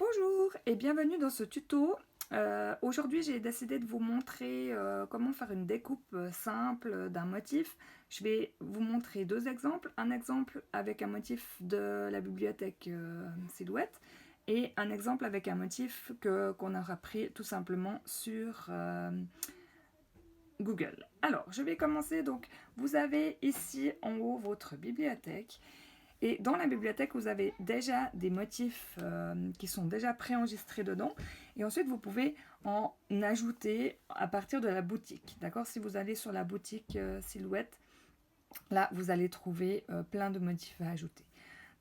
Bonjour et bienvenue dans ce tuto. Aujourd'hui j'ai décidé de vous montrer comment faire une découpe simple d'un motif. Je vais vous montrer deux exemples. Un exemple avec un motif de la bibliothèque Silhouette et un exemple avec un motif qu'on aura pris tout simplement sur Google. Alors je vais commencer. Donc vous avez ici en haut votre bibliothèque. Et dans la bibliothèque, vous avez déjà des motifs qui sont déjà préenregistrés dedans. Et ensuite, vous pouvez en ajouter à partir de la boutique. D'accord? Si vous allez sur la boutique Silhouette, là, vous allez trouver plein de motifs à ajouter.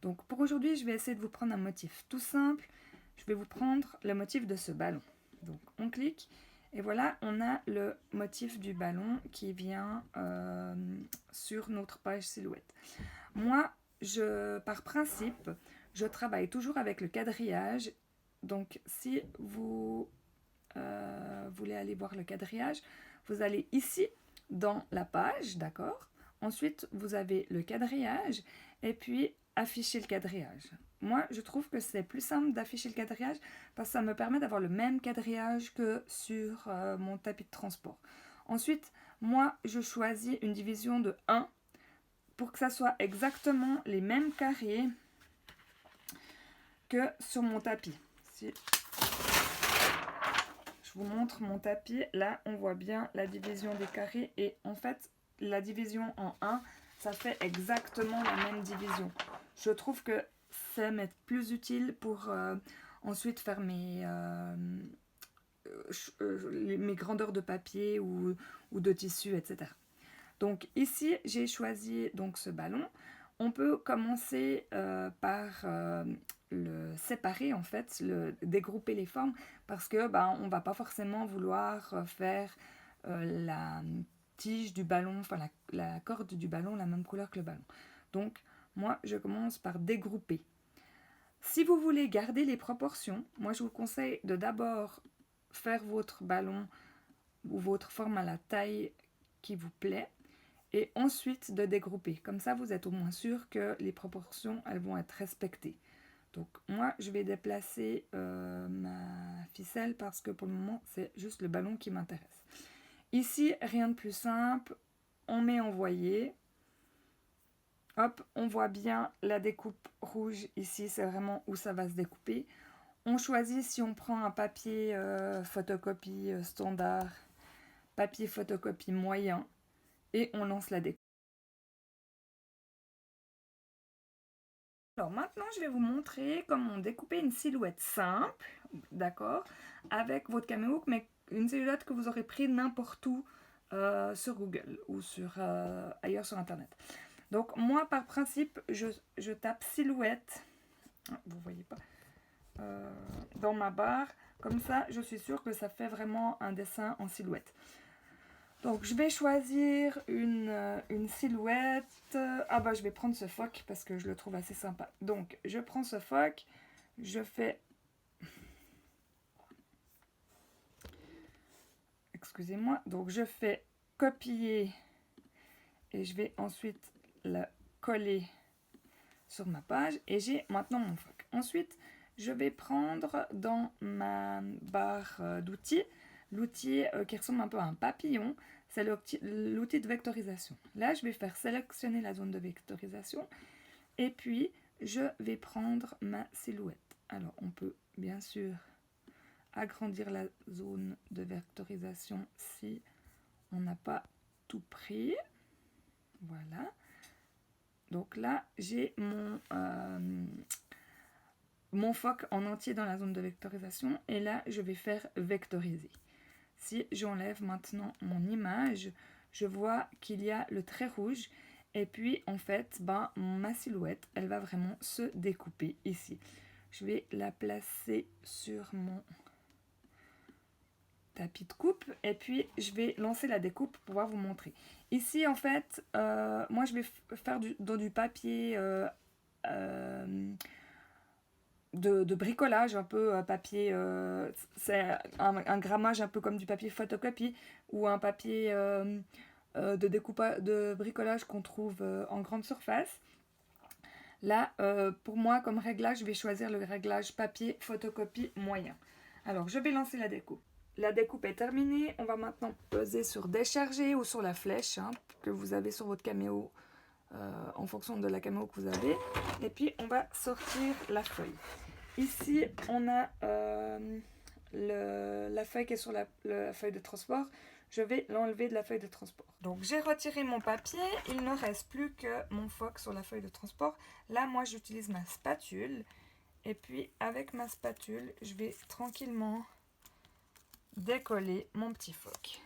Donc, pour aujourd'hui, je vais essayer de vous prendre un motif tout simple. Je vais vous prendre le motif de ce ballon. Donc, on clique. Et voilà, on a le motif du ballon qui vient sur notre page Silhouette. Moi, par principe, je travaille toujours avec le quadrillage. Donc, si vous voulez aller voir le quadrillage, vous allez ici dans la page, d'accord? Ensuite, vous avez le quadrillage et puis afficher le quadrillage. Moi, je trouve que c'est plus simple d'afficher le quadrillage parce que ça me permet d'avoir le même quadrillage que sur mon tapis de transport. Ensuite, moi, je choisis une division de 1 pour que ça soit exactement les mêmes carrés que sur mon tapis. Si je vous montre mon tapis, là on voit bien la division des carrés et en fait la division en 1, ça fait exactement la même division. Je trouve que ça m'est plus utile pour ensuite faire mes grandeurs de papier ou de tissu, etc. Donc ici, j'ai choisi donc ce ballon. On peut commencer par le séparer en fait, dégrouper les formes parce que on va pas forcément vouloir faire la tige du ballon, enfin la corde du ballon la même couleur que le ballon. Donc moi, je commence par dégrouper. Si vous voulez garder les proportions, moi je vous conseille de d'abord faire votre ballon ou votre forme à la taille qui vous plaît et ensuite de dégrouper. Comme ça, vous êtes au moins sûr que les proportions, elles vont être respectées. Donc moi, je vais déplacer ma ficelle parce que pour le moment, c'est juste le ballon qui m'intéresse. Ici, rien de plus simple. On met envoyer. Hop, on voit bien la découpe rouge ici, c'est vraiment où ça va se découper. On choisit si on prend un papier photocopie standard, papier photocopie moyen, et on lance la découpe. Alors maintenant, je vais vous montrer comment découper une silhouette simple, d'accord, avec votre Cameo, mais une silhouette que vous aurez pris n'importe où sur Google ou ailleurs sur Internet. Donc moi, par principe, je tape silhouette, vous voyez pas, dans ma barre. Comme ça, je suis sûre que ça fait vraiment un dessin en silhouette. Donc, je vais choisir une silhouette. Ah bah, je vais prendre ce phoque parce que je le trouve assez sympa. Donc, je prends ce phoque. Je fais... Excusez-moi. Donc, je fais copier. Et je vais ensuite le coller sur ma page. Et j'ai maintenant mon phoque. Ensuite, je vais prendre dans ma barre d'outils l'outil qui ressemble un peu à un papillon. C'est l'outil de vectorisation. Là, je vais faire sélectionner la zone de vectorisation et puis je vais prendre ma silhouette. Alors, on peut bien sûr agrandir la zone de vectorisation si on n'a pas tout pris. Voilà. Donc là, j'ai mon phoque en entier dans la zone de vectorisation et là, je vais faire vectoriser. Si j'enlève maintenant mon image, je vois qu'il y a le trait rouge et puis en fait, ma silhouette, elle va vraiment se découper ici. Je vais la placer sur mon tapis de coupe et puis je vais lancer la découpe pour pouvoir vous montrer. Ici en fait, moi je vais faire dans du papier de bricolage, un peu papier, c'est un grammage un peu comme du papier photocopie ou un papier de bricolage qu'on trouve en grande surface. Là, pour moi, comme réglage, je vais choisir le réglage papier photocopie moyen. Alors, je vais lancer la découpe. La découpe est terminée. On va maintenant peser sur décharger ou sur la flèche que vous avez sur votre caméo en fonction de la caméo que vous avez. Et puis, on va sortir la feuille. Ici, on a la feuille qui est sur la feuille de transport. Je vais l'enlever de la feuille de transport. Donc, j'ai retiré mon papier. Il ne reste plus que mon phoque sur la feuille de transport. Là, moi, j'utilise ma spatule. Et puis, avec ma spatule, je vais tranquillement décoller mon petit phoque.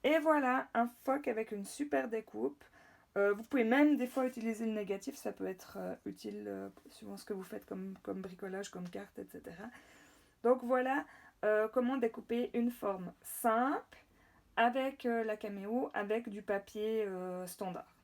Et voilà, un phoque avec une super découpe. Vous pouvez même des fois utiliser le négatif, ça peut être utile suivant ce que vous faites comme bricolage, comme carte, etc. Donc voilà comment découper une forme simple avec la caméo, avec du papier standard.